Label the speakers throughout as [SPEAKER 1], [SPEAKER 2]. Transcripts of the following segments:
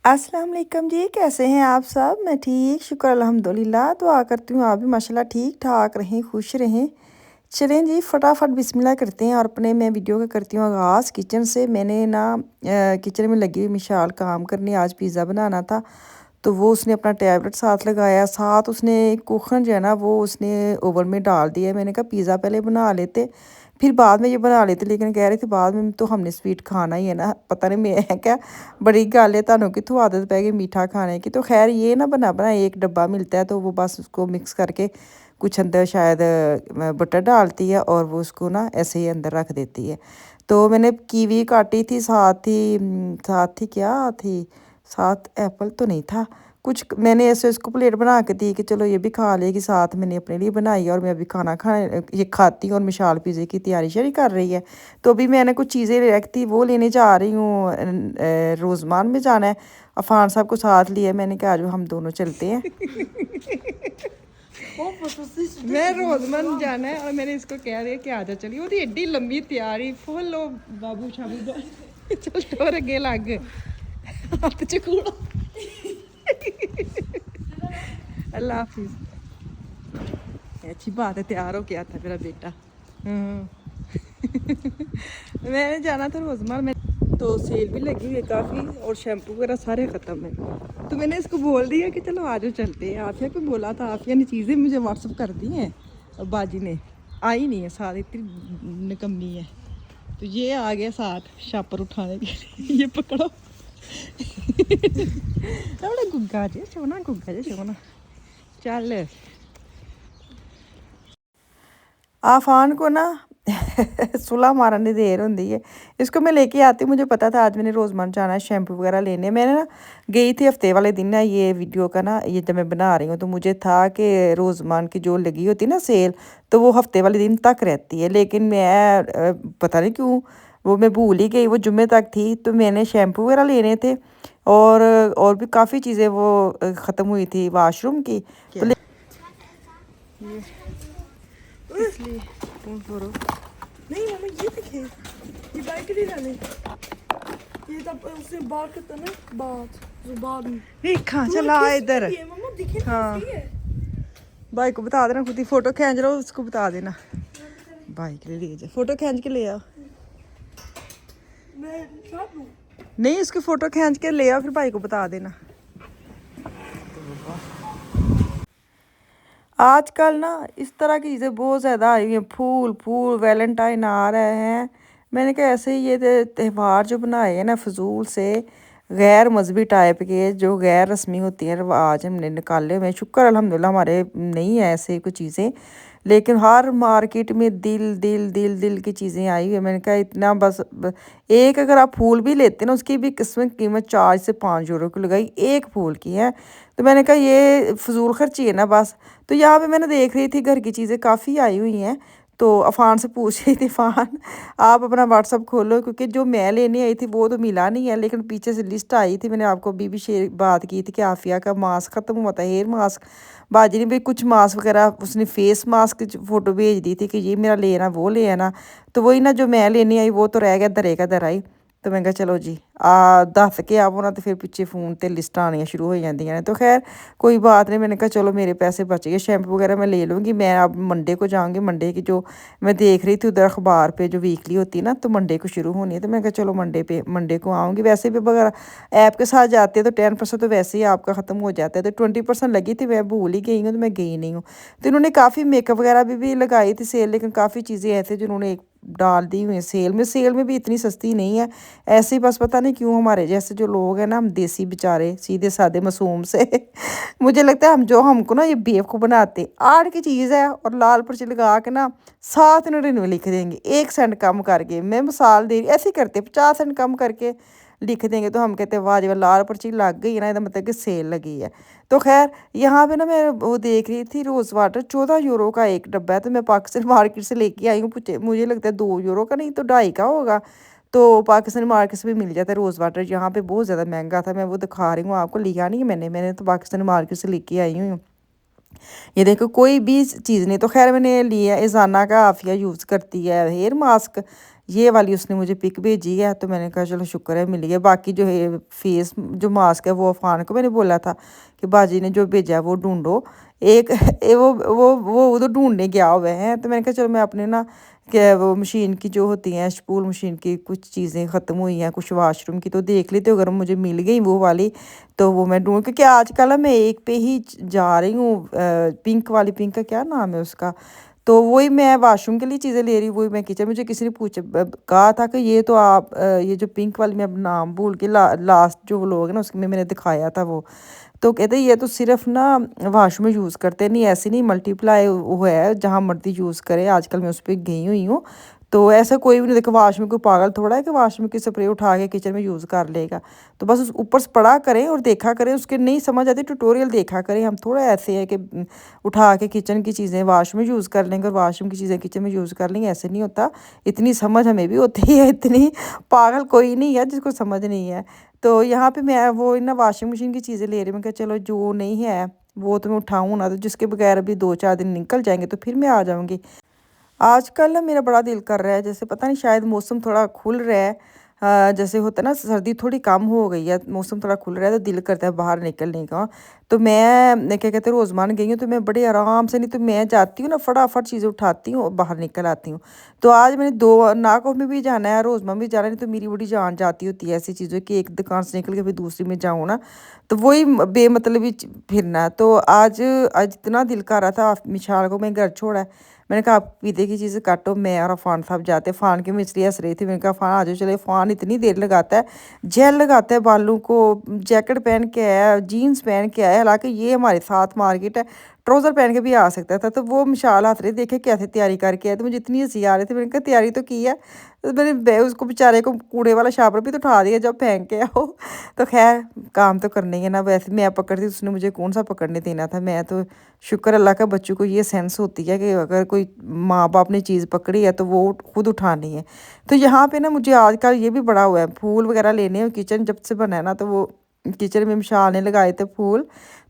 [SPEAKER 1] अस्सलाम वालेकुम जी, कैसे हैं आप सब? मैं ठीक, शुक्र अल्हम्दुलिल्लाह। दुआ करती हूँ आप भी माशाल्लाह ठीक-ठाक रहें, खुश रहें। चलें जी, फटाफट बिस्मिल्लाह करते हैं और अपने मैं वीडियो का करती हूँ आगाज़ किचन से। मैंने ना किचन में लगी हुई मिशाल काम करने, आज पिज़्ज़ा बनाना था, तो वो उसने अपना टैबलेट साथ लगाया, साथ उसने कुखन जो है ना, वो उसने ओवन में डाल दिया। मैंने कहा पिज़्ज़ा पहले बना लेते, फिर बाद में ये बना लेते, लेकिन कह रहे थे बाद में तो हमने स्वीट खाना ही है ना। पता नहीं मैं क्या बड़ी गल है, ਤੁਹਾਨੂੰ कित्थों आदत पै गई मीठा खाने की। तो खैर ये ना बना बना एक डब्बा मिलता है, तो वो बस उसको मिक्स करके कुछ अंदर शायद बटर डालती है और वो उसको ना ऐसे ही अंदर रख देती है। तो मैंने कीवी काटी थी, साथ ही क्या थी, साथ एप्पल तो नहीं था कुछ। मैंने ऐसे इसको प्लेट बना के दी कि चलो ये भी खा लेगी, साथ मैंने अपने लिए बनाई और मैं अभी खाना खाने ये खाती हूँ और मिशाल पिज़्ज़े की तैयारी शरी कर रही है। तो अभी मैंने कुछ चीज़ें रखती वो लेने जा रही हूँ। रोज़मान में जाना है, अफान साहब को साथ लिया। मैंने कहा आज हम दोनों चलते हैं। मैं रोजमन जाना है और मैंने इसको कह दिया कि आजा चलिए। वो एड्डी लंबी तैयारी फुल लो बाबू शाबू चल टोर अगे लग हाथ च कूड़ा। अल्लाह हाफिज। अच्छी बात है, तैयार हो गया था मेरा बेटा। मैंने जाना था रोजमर में, तो सेल भी लगी हुई है काफ़ी और शैम्पू वगैरह सारे ख़त्म है। तो मैंने इसको बोल दिया कि चलो आज चलते हैं। आफिया को बोला था, आफिया ने चीज़ें मुझे व्हाट्सअप कर दी हैं और बाजी ने आई नहीं है साथ, इतनी निकम्मी है। तो ये आ गया साथ शापर उठाने के लिए। ये पकड़ो। बड़ा गुग्गा जे सोना चल। आफान को ना सुलह मारन की देर होंगी है, इसको मैं लेके आती हूँ। मुझे पता था आज मैंने रोज़मर्रा जाना है, शैम्पू वगैरह लेने। मैंने ना गई थी हफ्ते वाले दिन ना, ये वीडियो का ना ये जब मैं बना रही हूँ तो मुझे था कि रोज़मान की जो लगी होती ना सेल, तो वो हफ्ते वाले दिन तक रहती है। लेकिन मैं पता नहीं क्यों वो मैं भूल ही गई, वो जुम्मे तक थी। तो मैंने शैम्पू वगैरह लेने थे और भी काफ़ी चीज़ें वो ख़त्म हुई थी वाशरूम की। तो इसलिए फोन करो। नहीं मामा ये दिखे, ये बाइक नहीं लाने, ये तब उसने बात करता ना, बात जो बाद में देखा चला इधर। मामा दिखे ना, हाँ भाई को बता देना, खुद ही फोटो खींच लो, उसको बता देना बाइक ले जा, फोटो खींच के ले आओ। नहीं उसकी फोटो खींच के ले आओ, फिर भाई को बता देना। आजकल ना इस तरह की चीज़ें बहुत ज़्यादा आई हुई हैं, फूल फूल वैलेंटाइन आ रहे हैं। मैंने कहा ऐसे ही ये त्यौहार जो बनाए हैं ना फजूल से, गैर मजहबी टाइप के जो गैर रस्मी होती हैं रवाज हमने निकाले हुए हैं। शुक्र अल्हम्दुलिल्लाह हमारे नहीं है ऐसे कुछ चीज़ें, लेकिन हर मार्केट में दिल दिल दिल दिल की चीज़ें आई हुई है। मैंने कहा इतना एक अगर आप फूल भी लेते ना, उसकी भी किस्म कीमत 4 से 5 यूरो की लगाई एक फूल की है। तो मैंने कहा ये फजूल खर्ची है ना बस। तो यहाँ पे मैंने देख रही थी घर की चीज़ें काफ़ी आई हुई हैं, तो अफ़ान से पूछ रही थी, अफ़ान आप अपना व्हाट्सअप खोलो, क्योंकि जो मैं लेने आई थी वो तो मिला नहीं है, लेकिन पीछे से लिस्ट आई थी। मैंने आपको अभी भी शेयर बात की थी कि आफिया का मास्क ख़त्म हुआ था, हेयर मास्क। बाजी ने भी कुछ मास्क वगैरह, उसने फेस मास्क की फ़ोटो भेज दी थी कि ये मेरा ले आना, वो ले आना। तो वही ना जो मैं लेने आई वो तो रह गया, दरे का दर आई। तो मैं कहा चलो जी दस के आवो ना, तो फिर पिछे फोन ते लिस्टां आनियां शुरू हो जांदियां ने। तो खैर कोई बात नहीं, मैंने कहा चलो मेरे पैसे बच गए, शैम्पू वगैरह मैं ले लूँगी। मैं अब मंडे को जाऊँगी, मंडे की जो मैं देख रही थी उधर अखबार पे जो वीकली होती है ना, तो मंडे को शुरू होनी है। तो मैं कहा चलो मंडे को आऊँगी। वैसे भी अगर ऐप के साथ जाते हैं तो 10% तो वैसे ही आपका ख़त्म हो जाता है। तो 20% लगी थी, मैं भूल ही गई हूँ, तो मैं गई नहीं हूँ। तो इन्होंने काफ़ी मेकअप वगैरह भी लगाई थी सेल, लेकिन काफ़ी चीज़ें ऐसे जिन्होंने डाल दी हुई हैं सेल में भी इतनी सस्ती नहीं है। ऐसे ही बस पता नहीं क्यों हमारे जैसे जो लोग हैं ना, हम देसी बेचारे सीधे साधे मासूम से मुझे लगता है हमको ना ये बेवकूफ़ बनाते। आड़ की चीज़ है और लाल पर्ची लगा के ना 799 लिख देंगे, 1 सेंट कम करके। मैं मिसाल दे रही, ऐसे ही करते 50 सेंट कम करके लिख देंगे, तो हम कहते हैं वाह जी वाह, लाल पर्ची लग गई है ना, इसका मतलब कि सेल लगी है। तो खैर यहाँ पे ना मैं वो देख रही थी, रोज़ वाटर 14 यूरो का एक डब्बा है। तो मैं पाकिस्तान मार्केट से लेके आई हूँ, मुझे लगता है 2 यूरो का नहीं तो 2.5 का होगा। तो पाकिस्तानी मार्केट से भी मिल जाता है रोज़ वाटर, यहाँ पे बहुत ज़्यादा महंगा था। मैं वो दिखा रही हूँ आपको, लिया नहीं है मैंने तो पाकिस्तानी मार्केट से लेके आई हूँ। ये देखो कोई भी चीज़ नहीं। तो खैर मैंने लिया इज़ाना का, आफिया यूज़ करती है हेयर मास्क, ये वाली उसने मुझे पिक भेजी है, तो मैंने कहा चलो शुक्र है मिल गया। बाकी जो है फेस जो मास्क है वो अफान को मैंने बोला था कि बाजी ने जो भेजा है वो ढूंढो। एक वो उधर ढूंढने गया हुए हैं, तो मैंने कहा चलो मैं अपने ना क्या वो मशीन की जो होती हैं स्पूल मशीन की कुछ चीज़ें ख़त्म हुई हैं, कुछ वाशरूम की, तो देख लेते हो अगर मुझे मिल गई वो वाली तो वो मैं ढूंढ, क्योंकि आजकल ना मैं एक पे ही जा रही हूँ। पिंक वाली, पिंक का क्या नाम है उसका, तो वही मैं वाशरूम के लिए चीज़ें ले रही, वही मैं किचन, मुझे किसी ने पूछा कहा था कि ये तो आप ये जो पिंक वाली, मैं अब नाम भूल के लास्ट जो वो लोग हैं ना उसमें मैंने दिखाया था वो, तो कहते ये तो सिर्फ ना वाशरूम में यूज़ करते नहीं, ऐसे नहीं मल्टीप्लाई वो है जहाँ मर्जी यूज़ करे। आजकल मैं उस पर गई हुई हूँ, तो ऐसा कोई भी नहीं देखो वाशरूम, कोई पागल थोड़ा है कि वाशरूम की स्प्रे उठा के किचन में यूज़ कर लेगा। तो बस उस ऊपर से पढ़ा करें और देखा करें, उसके नहीं समझ आती ट्यूटोरियल देखा करें। हम थोड़ा ऐसे है कि उठा के किचन की चीज़ें वाशरूम में यूज़ कर लेंगे और वाशरूम की चीज़ें किचन में यूज़ कर लेंगे, ऐसे नहीं होता। इतनी समझ हमें भी होती है, इतनी पागल कोई नहीं है जिसको समझ नहीं है। तो यहाँ पे मैं वो ना वॉशिंग मशीन की चीज़ें ले रही हूँ, मैं कहा चलो जो नहीं है वो तो मैं उठाऊँ ना, तो जिसके बगैर अभी 2-4 दिन निकल जाएंगे तो फिर मैं आ जाऊँगी। आजकल ना मेरा बड़ा दिल कर रहा है, जैसे पता नहीं शायद मौसम थोड़ा खुल रहा है, जैसे होता है ना सर्दी थोड़ी कम हो गई है, मौसम थोड़ा खुल रहा है तो दिल करता है बाहर निकलने का। तो मैं क्या कहते हैं रोज़मान गई हूँ, तो मैं बड़े आराम से, नहीं तो मैं जाती हूँ ना फटाफट चीज़ें उठाती हूँ और बाहर निकल आती हूँ। तो आज मैंने दो नाकॉफ में भी जाना है, रोज़मान भी जाना है, नहीं तो मेरी बड़ी जान जाती होती है ऐसी चीज़ों की, एक दुकान से निकल के फिर दूसरी में जाऊँ ना, तो वही बेमतलबी फिरना। तो आज आज इतना दिल कर रहा था मिशाल को मैं घर छोड़ा है, मैंने कहा आप पीते की चीज़ें काटो, मैं और अफान साहब जाते। फ़ान की मिस्त्री हंस रही थी, मैंने कहा फ़ान आ जाओ चले। फ़ान इतनी देर लगाता है, जेल लगाता है बालों को, जैकेट पहन के आया, जीन्स पहन के आया, हालांकि ये हमारे साथ मार्केट है, ट्राउज़र पहन के भी आ सकता था। तो वो मिशाल हंस रही, देखे कैसे तैयारी करके आया, तो मुझे इतनी हंसी आ रही थी, मैंने कहा तैयारी तो की है। तो मैंने उसको बेचारे को कूड़े वाला शावर भी तो उठा दिया जब फेंक के आओ। तो खैर काम तो करने ही है ना, वैसे मैं पकड़ती उसने मुझे कौन सा पकड़ने देना था। मैं तो शुक्र अल्लाह का बच्चों को ये सेंस होती है कि अगर कोई माँ बाप ने चीज़ पकड़ी है तो वो खुद उठानी है। तो यहाँ पे ना मुझे आजकल ये भी बड़ा हुआ है, फूल वगैरह लेने हैं, किचन जब से बना है ना, तो वो किचन में मिशाल ने लगाए थे फूल,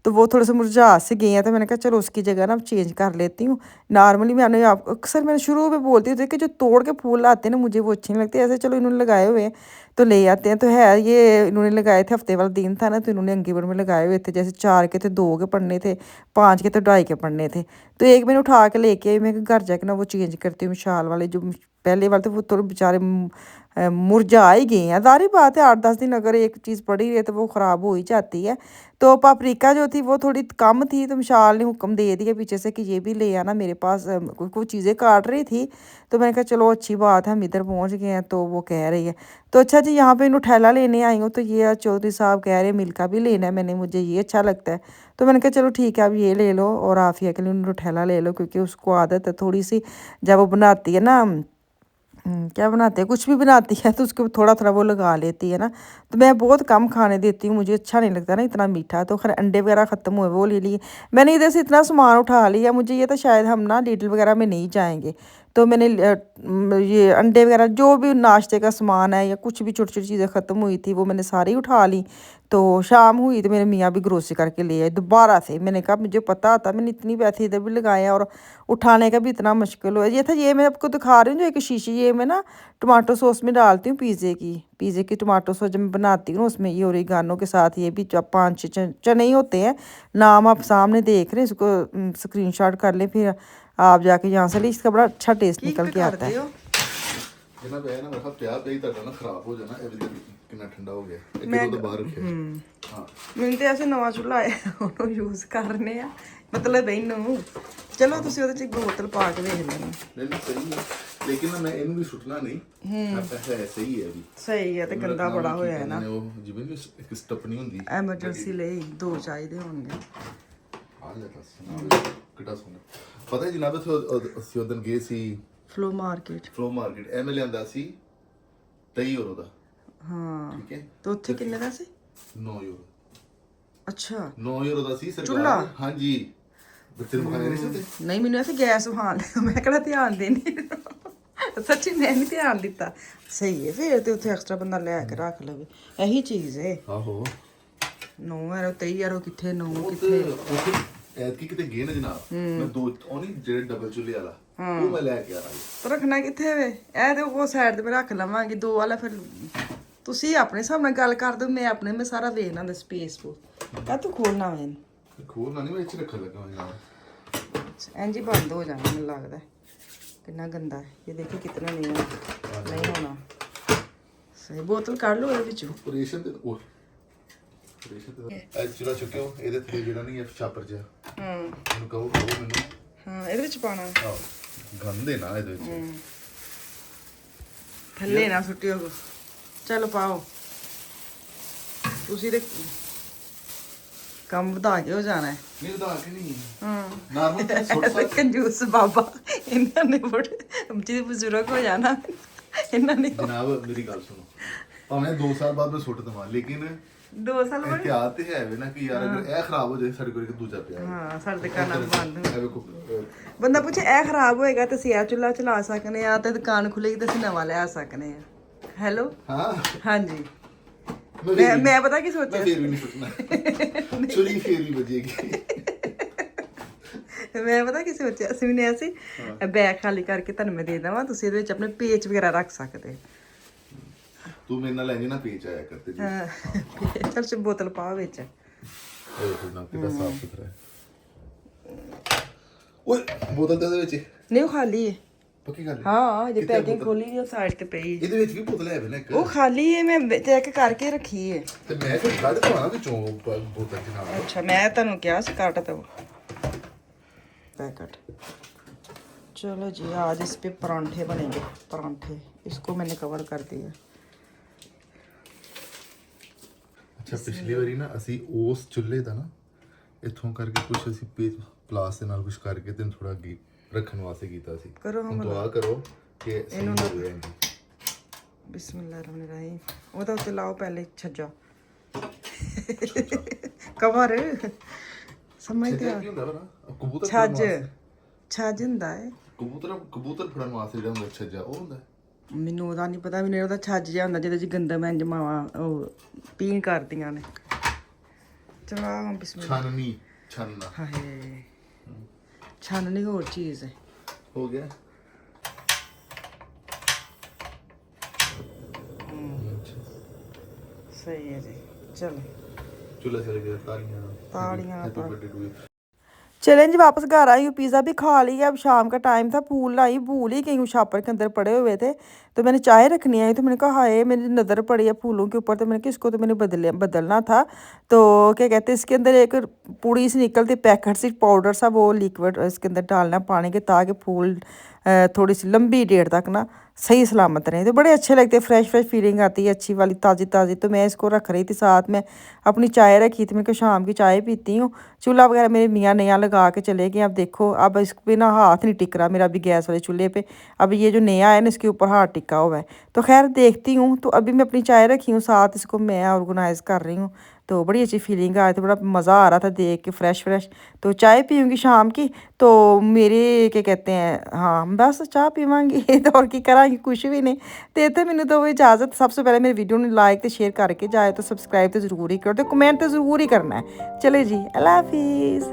[SPEAKER 1] तो वो थोड़े से मुरझा से गए हैं, तो मैंने कहा चलो उसकी जगह ना चेंज कर लेती हूँ। नॉर्मली मैंने आप अक्सर मैंने शुरू में बोलती थी कि जो तोड़ के फूल आते हैं ना मुझे वो अच्छे नहीं लगते, ऐसे चलो इन्होंने लगाए हुए हैं तो ले आते हैं। तो है ये इन्होंने लगाए थे, हफ्ते वाला दिन था ना, तो इन्होंने अंगी भर में लगाए हुए थे, जैसे 4 के थे 2 के पड़ने थे, 5 के तो 2.5 के पड़ने थे। तो एक मैंने उठा के लेके आई, मैं घर जाके ना वो चेंज करती हूँ। शाल वाले जो पहले वाले थे वो थोड़े बेचारे मुरझा ही गए हैं। जारी बात है 8-10 दिन अगर एक चीज़ पड़ी रही तो वो ख़राब हो ही जाती है। तो पापरिका जो थी वो थोड़ी कम थी, तो विशाल ने हुक्म दे दिया पीछे से कि ये भी ले आना मेरे पास, कुछ चीज़ें काट रही थी। तो मैंने कहा चलो अच्छी बात है हम इधर पहुंच गए हैं, तो वो कह रही है। तो अच्छा जी यहाँ पे नुटेला लेने आई हूँ, तो ये चौधरी साहब कह रहे हैं मिल्का भी लेना है, मैंने मुझे ये अच्छा लगता है। तो मैंने कहा चलो ठीक है अब ये ले लो, और आफिया के लिए नुटेला ले लो, क्योंकि उसको आदत है थोड़ी सी, जब वो बनाती है ना क्या बनाते हैं कुछ भी बनाती है तो उसके थोड़ा थोड़ा वो लगा लेती है ना। तो मैं बहुत कम खाने देती हूँ, मुझे अच्छा नहीं लगता ना इतना मीठा। तो खैर अंडे वगैरह ख़त्म हुए वो ले लिए, मैंने इधर से इतना सामान उठा लिया, मुझे ये था शायद हम ना लिटिल वगैरह में नहीं जाएंगे। तो मैंने ये अंडे वगैरह जो भी नाश्ते का सामान है या कुछ भी छोटी छोटी चीज़ें ख़त्म हुई थी वो मैंने सारी उठा ली। तो शाम हुई तो मेरे मियाँ भी ग्रोसरी करके ले आए दोबारा से। मैंने कहा मुझे पता था, मैंने इतनी पैसे इधर भी लगाए हैं और उठाने का भी इतना मुश्किल हो। ये था, ये मैं आपको दिखा रही हूँ जो एक शीशी, ये मैं ना टमाटो सॉस में डालती हूँ, पिज़्ज़े की टमाटो सॉस जब मैं बनाती हूँ उसमें ये ओरिगानो के साथ ये भी 5-6 चने ही होते हैं। नाम आप सामने देख रहे हैं, इसको स्क्रीनशॉट कर लें, फिर आप जाके यहाँ से ले, इसका बड़ा अच्छा टेस्ट निकल के आता है।
[SPEAKER 2] जनाब है ना मेरा प्यार दही ਤੁਹਾਡਾ ਨਾ ਖਰਾਬ ਹੋ ਜਾਣਾ ਇਹ ਕਿੰਨਾ ਠੰਡਾ ਹੋ ਗਿਆ ਇਹ ਕਿਦੋਂ ਤੋਂ ਬਾਹਰ ਰੱਖਿਆ
[SPEAKER 1] ਹਾਂ ਮੈਨੂੰ ਤੇ ਐਸੇ ਨਵਾਂ ਚੁੱਲ੍ਹਾ ਆਇਆ ਉਹਨੂੰ ਯੂਜ਼ ਕਰਨੇ ਆ ਮਤਲਬ ਇਹਨੂੰ ਚਲੋ ਤੁਸੀਂ ਉਹਦੇ ਚ ਇੱਕ ਬੋਤਲ ਪਾ ਕੇ ਵੇਖ ਲੈਣਾ।
[SPEAKER 2] ਨਹੀਂ ਸਹੀ ਹੈ ਲੇਕਿਨ ਮੈਂ ਇਹਨੂੰ ਵੀ ਸੁੱਟਣਾ ਨਹੀਂ ਹੈ ਸਹੀ ਹੈ ਵੀ
[SPEAKER 1] ਸਹੀ ਹੈ ਤੇ ਗੰਦਾ ਬੜਾ ਹੋਇਆ ਹੈ ਨਾ
[SPEAKER 2] ਉਹ ਜਿਵੇਂ ਇੱਕ ਸਟੱਪਣੀ ਹੁੰਦੀ
[SPEAKER 1] ਐਮਰਜੈਂਸੀ ਲਈ 2 ਚਾਹੀਦੇ ਹੋਣਗੇ।
[SPEAKER 2] ਆ ਲੈ ਤਾਂ ਕਿੱਡਾ ਸੋਹਣਾ ਪਤਾ ਹੈ ਜਨਾਬ ਅਸੀਂ ਉਦੋਂ ਗਏ ਸੀ
[SPEAKER 1] ਫਲੋ ਮਾਰਕੀਟ
[SPEAKER 2] ਐਵੇਂ ਲਿਆਂਦਾ ਸੀ 23 ਯੂਰੋ ਦਾ।
[SPEAKER 1] ਹਾਂ
[SPEAKER 2] ਠੀਕ ਹੈ
[SPEAKER 1] ਤੇ ਉੱਥੇ ਕਿੰਨੇ ਦਾ ਸੀ?
[SPEAKER 2] 9 ਯੂਰੋ।
[SPEAKER 1] ਅੱਛਾ
[SPEAKER 2] 9 ਯੂਰੋ ਦਾ ਸੀ ਸਰਕਾਰ।
[SPEAKER 1] ਚੁੱਲ੍ਹਾ?
[SPEAKER 2] ਹਾਂਜੀ ਬੱਚੇ ਨੂੰ ਖਾਣੇ ਨਹੀਂ ਸੀ।
[SPEAKER 1] ਨਹੀਂ ਮੈਨੂੰ ਐਸੇ ਗੈਸ ਵਹਾਨ ਮੈਂ ਕਿਹੜਾ ਧਿਆਨ ਦੇਣੀ ਸੱਚੀ ਮੈਂ ਨਹੀਂ ਧਿਆਨ ਦਿੱਤਾ। ਸਹੀ ਹੈ ਫਿਰ ਤੇ ਉੱਥੇ ਐਕਸਟਰਾ ਬੰਦਾ ਲੈ ਕੇ ਰੱਖ ਲਵੇ, ਇਹੀ ਚੀਜ਼ ਹੈ।
[SPEAKER 2] ਆਹੋ
[SPEAKER 1] 9 ਯੂਰੋ 23 ਯੂਰੋ ਕਿੱਥੇ 9 ਕਿੱਥੇ
[SPEAKER 2] ਐਤਕੀ ਕਿਤੇ ਗਏ ਨਾ ਜਨਾਬ ਮੈਂ 2 ਉਹ ਨਹੀਂ ਜਿਹੜੇ ਡਬਲ ਚੁੱਲ੍ਹੇ ਵਾਲਾ ਉਹ ਮੈਂ ਲੈ ਕੇ ਆਣਾ ਜੀ।
[SPEAKER 1] ਪਰ ਰੱਖਣਾ ਕਿੱਥੇ ਵੇ? ਇਹ ਤੇ ਉਹ ਸਾਈਡ ਤੇ ਮੈਂ ਰੱਖ ਲਵਾਂਗੀ ਦੋ ਵਾਲਾ। ਫਿਰ ਤੁਸੀਂ ਆਪਣੇ ਹਿਸਾਬ ਨਾਲ ਗੱਲ ਕਰ ਦਿਓ, ਮੈਂ ਆਪਣੇ ਮੈਂ ਸਾਰਾ ਵੇਖਣਾ ਦਾ ਸਪੇਸ ਕੋ ਕਾ ਤੂੰ ਖੋਲਣਾ ਵੇ
[SPEAKER 2] ਖੋਲਣਾ ਨਹੀਂ, ਮੈਂ ਇੱਥੇ ਰੱਖਣ ਲੱਗਾ ਹਾਂ ਨਾਲ।
[SPEAKER 1] ਇੰਜ ਹੀ ਬੰਦ ਹੋ ਜਾਣਾ ਮੈਨੂੰ ਲੱਗਦਾ। ਕਿੰਨਾ ਗੰਦਾ ਹੈ ਇਹ, ਦੇਖੋ ਕਿਤਨਾ ਨਹੀਂ ਹੋਣਾ ਸਹੀ। ਬੋਤਲ ਕੱਢ ਲਓ ਇਹਦੇ ਵਿੱਚੋਂ।
[SPEAKER 2] ਆਪਰੇਸ਼ਨ ਤੇ ਉਹ ਐਕਚੁਅਲੀ ਚੁੱਕਿਓ ਇਹਦੇ ਤੇ ਜਿਹੜਾ ਨਹੀਂ ਹੈ ਛਾਪਰ ਜਿਹਾ, ਮੈਨੂੰ ਕਹੋ ਮੈਨੂੰ।
[SPEAKER 1] ਹਾਂ ਇਹਦੇ ਵਿੱਚ ਪਾਣਾ।
[SPEAKER 2] ਆਹ ਗੰਦੇ ਨਾ ਇਹਦੇ ਵਿੱਚ
[SPEAKER 1] ਥੱਲੇ ਨਾ ਸੁੱਟਿਓ। ਚਲੋ ਪਾਓ। ਤੁਸੀਂ ਤੇ ਕੰਮ ਵਧਾ ਕੇ ਹੋ ਜਾਣਾ ਹੈ।
[SPEAKER 2] ਨਹੀਂ ਵਧਾ ਕੇ ਨਹੀਂ, ਨਾਰਮਲ ਸੁੱਟ
[SPEAKER 1] ਕੰਜੂਸ ਬਾਬਾ ਇਹਨਾਂ ਨੇ ਬੜੇ ਜਿਹਦੇ ਬਜ਼ੁਰਗ ਹੋ ਜਾਣਾ ਇਹਨਾਂ ਨੇ।
[SPEAKER 2] ਜਨਾਬ ਮੇਰੀ ਗੱਲ ਸੁਣੋ, ਭਾਵੇਂ 2 ਸਾਲ ਬਾਅਦ ਮੈਂ ਸੁੱਟ ਦਵਾਂ, ਲੇਕਿਨ
[SPEAKER 1] 2 ਸਾਲ ਬਾਅਦ
[SPEAKER 2] ਇhtiyat ਤੇ ਹੈ ਵੇ ਨਾ ਕਿ ਯਾਰ ਅਗਰ ਇਹ ਖਰਾਬ ਹੋ ਜਾਏ ਸਾਡੇ ਕੋਲ ਇੱਕ ਦੂਜਾ ਪਿਆ।
[SPEAKER 1] ਹਾਂ ਸਾਡੇ ਦੁਕਾਨਾਂ ਬੰਦ
[SPEAKER 2] ਇਹ ਵੇਖੋ
[SPEAKER 1] ਬੰਦਾ ਪੁੱਛੇ ਇਹ ਖਰਾਬ ਹੋਏਗਾ ਤੇ ਅਸੀਂ ਇਹ ਚੁੱਲ੍ਹਾ ਚਲਾ ਸਕਨੇ ਆ, ਤੇ ਦੁਕਾਨ ਖੁੱਲੇਗੀ ਤੇ ਅਸੀਂ ਨਵਾਂ ਲਿਆ ਸਕਨੇ ਆ। ਹੈਲੋ
[SPEAKER 2] ਹਾਂ
[SPEAKER 1] ਹਾਂਜੀ।
[SPEAKER 2] ਮੈਂ
[SPEAKER 1] ਮੈਂ ਪਤਾ ਕੀ ਸੋਚਿਆ
[SPEAKER 2] ਫੇਰ ਵੀ ਨਹੀਂ ਸੁੱਟਣਾ, ਚੁਰੀ ਫੇਰ ਵੀ ਵੱਜੇਗੀ।
[SPEAKER 1] ਮੈਂ ਪਤਾ ਕੀ ਸੋਚਿਆ ਅਸੀਂ ਵੀ ਨੇ ਅਸੀਂ ਬੈਗ ਖਾਲੀ ਕਰਕੇ ਤੁਹਾਨੂੰ ਮੈਂ ਦੇ ਦੇਵਾਂ, ਤੁਸੀਂ ਇਹਦੇ ਵਿੱਚ ਆਪਣੇ ਪੇਚ ਵਗੈਰਾ ਰੱਖ ਸਕਦੇ।
[SPEAKER 2] ਤੂੰ ਮੇਰੇ ਨਾਲ ਇੰਜ ਨਾ ਪੇਚ ਆਇਆ ਕਰਤੇ ਜੀ।
[SPEAKER 1] ਹਾਂ ਚਲ ਚ ਬੋਤਲ ਪਾ ਵਿੱਚ।
[SPEAKER 2] ਇਹ ਦੇਖੋ ਨਾ ਕਿੰਨਾ ਸਾਫ ਸੁਥਰਾ ਹੈ। ਓਏ ਬੋਤਲ ਤਾਂ ਇਹਦੇ ਵਿੱਚ
[SPEAKER 1] ਨਹੀਂ ਉਹ ਖਾਲੀ ਹੈ।
[SPEAKER 2] ਪੱਕੀ ਗੱਲ ਹੈ।
[SPEAKER 1] ਹਾਂ ਜੇ ਪੈਕਿੰਗ ਖੋਲੀ ਨਹੀਂ ਉਹ ਸਾਈਡ ਤੇ ਪਈ ਹੈ।
[SPEAKER 2] ਇਹਦੇ ਵਿੱਚ ਵੀ ਬੋਤਲ ਹੈ ਵੇ ਨਾ ਇੱਕ।
[SPEAKER 1] ਉਹ ਖਾਲੀ ਹੈ, ਮੈਂ ਚੈੱਕ ਕਰਕੇ ਰੱਖੀ ਹੈ।
[SPEAKER 2] ਤੇ ਮੈਂ ਫਿਰ ਕੱਢ ਦਵਾਂ ਵਿੱਚੋਂ ਬੋਤਲ ਚ ਨਾਲ।
[SPEAKER 1] अच्छा मैं तेन क्या काट दो पैकेट। चलो जी आज इस पे परांठे बनेंगे। परांठे इसको मैंने कवर कर दिया।
[SPEAKER 2] ਅੱਛਾ ਪਿਛਲੀ ਵਾਰੀ ਨਾ ਅਸੀਂ ਉਸ ਚੁੱਲ੍ਹੇ ਦਾ ਨਾ ਇੱਥੋਂ ਕਰਕੇ ਕੁਝ ਅਸੀਂ ਪਲਾਸ ਦੇ ਨਾਲ ਕੁਝ ਕਰਕੇ ਤੇ ਥੋੜਾ ਅੱਗੇ ਰੱਖਣ ਵਾਸਤੇ ਕੀਤਾ ਸੀ।
[SPEAKER 1] करो हम
[SPEAKER 2] ਦੁਆ ਕਰੋ ਕਿ ਇਹਨੂੰ ਨਾ ਹੋਵੇ।
[SPEAKER 1] बिस्मिल्लाहिर्रहमानिर्रहीम। वो तो उत्ते लाओ पहले छज्जा कवर समझते
[SPEAKER 2] ਕੀ ਹੁੰਦਾ ਵਾ ਨਾ ਕਬੂਤਰ
[SPEAKER 1] छज छज ਹੁੰਦਾ ਹੈ।
[SPEAKER 2] ਕਬੂਤਰ ਫੜਨ ਵਾਸਤੇ ਜਿਹੜਾ ਹੁੰਦਾ ਛੱਜਾ ਉਹ ਹੁੰਦਾ।
[SPEAKER 1] ਮੈਨੂੰ ਉਹਦਾ ਨਹੀਂ ਪਤਾ, ਮੈਨੂੰ ਉਹਦਾ ਛੱਜ ਜਿਹਾ ਹੁੰਦਾ ਜਿਹਦੇ ਚ ਗੰਦਾ ਮੈਂ ਜਮਾਵਾਂ ਉਹ ਪੀਣ ਕਰਦੀਆਂ ਨੇ। ਚਲੋ ਹੁਣ ਬਿਸਮਿਲ੍ਲਾ।
[SPEAKER 2] ਛਾਨਣਾ
[SPEAKER 1] ਹਾਏ ਛਾਨਣੀ ਹੋਰ ਚੀਜ਼ ਹੈ।
[SPEAKER 2] ਹੋ ਗਿਆ।
[SPEAKER 1] ਸਹੀ ਹੈ ਜੀ। ਚਲੋ
[SPEAKER 2] ਚੁੱਲ੍ਹਾ ਚਲੇ ਗਿਆ। ਤਾਲੀਆਂ
[SPEAKER 1] ताड़ियाँ
[SPEAKER 2] हैप्पी बर्थडे टू यू।
[SPEAKER 1] चलें जी वापस घर आई हूँ। पिज़्ज़ा भी खा लिया। अब शाम का टाइम था, फूल लाई, भूल ही गई हूँ शॉपर के अंदर पड़े हुए थे। तो मैंने चाय रखनी आई, तो मैंने कहा हाय मेरी नज़र पड़ी है फूलों के ऊपर, तो मैंने कहा इसको तो मैंने बदलना था। तो क्या कहते हैं इसके अंदर एक पूड़ी सी निकलती पैकेट सी पाउडर सा, वो लिक्विड इसके अंदर डालना पानी के, ताकि फूल थोड़ी सी लंबी डेट तक ना सही सलामत रहे। तो बड़े अच्छे लगते हैं, फ्रेश फ्रेश फीलिंग आती है अच्छी वाली, ताज़ी ताज़ी। तो मैं इसको रख रही थी, साथ में अपनी चाय रखी थी। मैं कहा शाम की चाय पीती हूँ। चूल्हा वगैरह मेरे मियाँ नया लगा के चले गए। अब देखो अब इस पे ना हाथ नहीं टिक रहा मेरा भी गैस वाले चूल्हे पे। अब ये जो नया है ना इसके ऊपर हाथ टिका हुआ है। तो खैर देखती हूँ। तो अभी मैं अपनी चाय रखी हूँ, साथ इसको मैं ऑर्गेनाइज़ कर रही हूँ। तो बड़ी अच्छी फीलिंग आ रही थी, बड़ा मज़ा आ रहा था देख के, फ्रेश फ्रेश। तो चाय पीऊँगी शाम की। तो मेरे क्या कहते हैं, हाँ बस चाह पीवांगी तो और की करांगी कुछ भी नहीं। तो इतने मैंने तो इजाज़त। सबसे पहले मेरी वीडियो ने लाइक तो शेयर करके जाए, तो सब्सक्राइब तो ज़रूर ही करो, तो कमेंट तो ज़रूर ही करना है। चले जी, अल्लाह हाफिज़।